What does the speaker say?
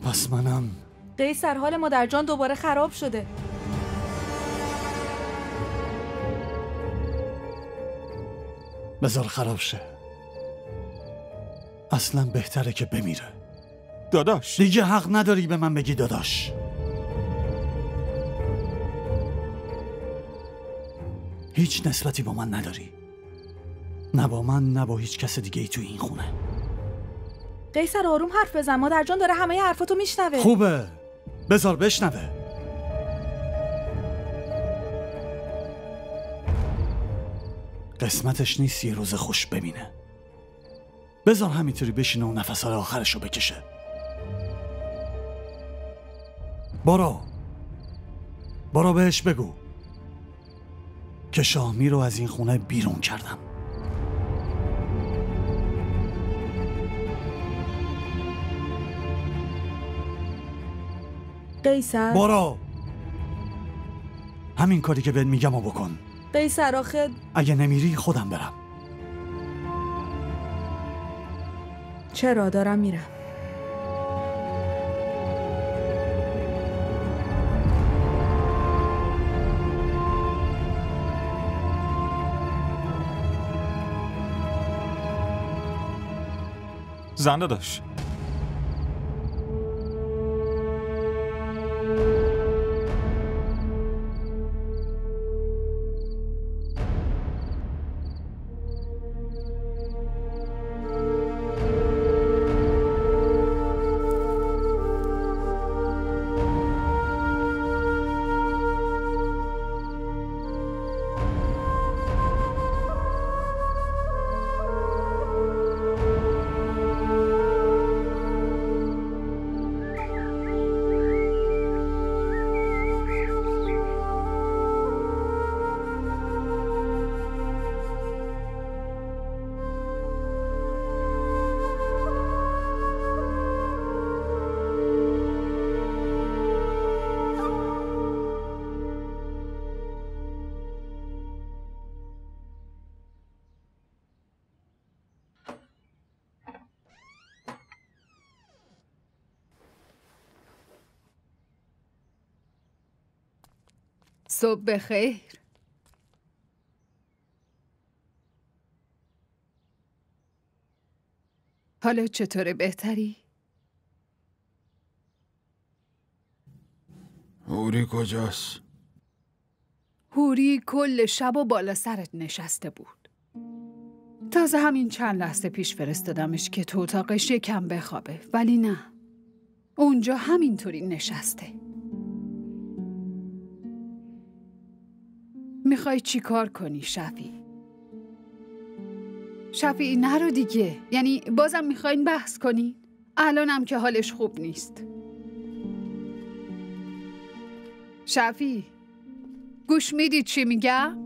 پس منم. قیصر حال مادر جان دوباره خراب شده. بذار خراب شه. اصلا بهتره که بمیره. داداش دیگه حق نداری به من بگی داداش. هیچ نسبتی با من نداری. نه با من نه با هیچ کس دیگه ای تو این خونه. قیصر آروم حرف بزن، مادر جان داره همه حرفاتو میشنوه. خوبه، بذار بشنوه. قسمتش نیست یه روز خوش ببینه. بذار همینطوری بشینه و نفس‌های آخرشو بکشه. برو بهش بگو که شاهمی رو از این خونه بیرون کردم. قیصر برو، همین کاری که بهت میگم رو بکن. قیصر آخه اگه نمیری خودم برم. چرا؟ دارم میرم. زن داداش صبح بخیر. حالا چطوره؟ بهتری؟ هوری کجاست؟ هوری کل شب و بالا سرت نشسته بود. تازه همین چند لحظه پیش فرستادمش که تو اتاقش یکم بخوابه، ولی نه، اونجا همینطوری نشسته. میخوای چی کار کنی شفیع؟ شفیع نرو دیگه. یعنی بازم میخواین بحث کنی؟ الانم که حالش خوب نیست. شفیع گوش میدید چی میگم؟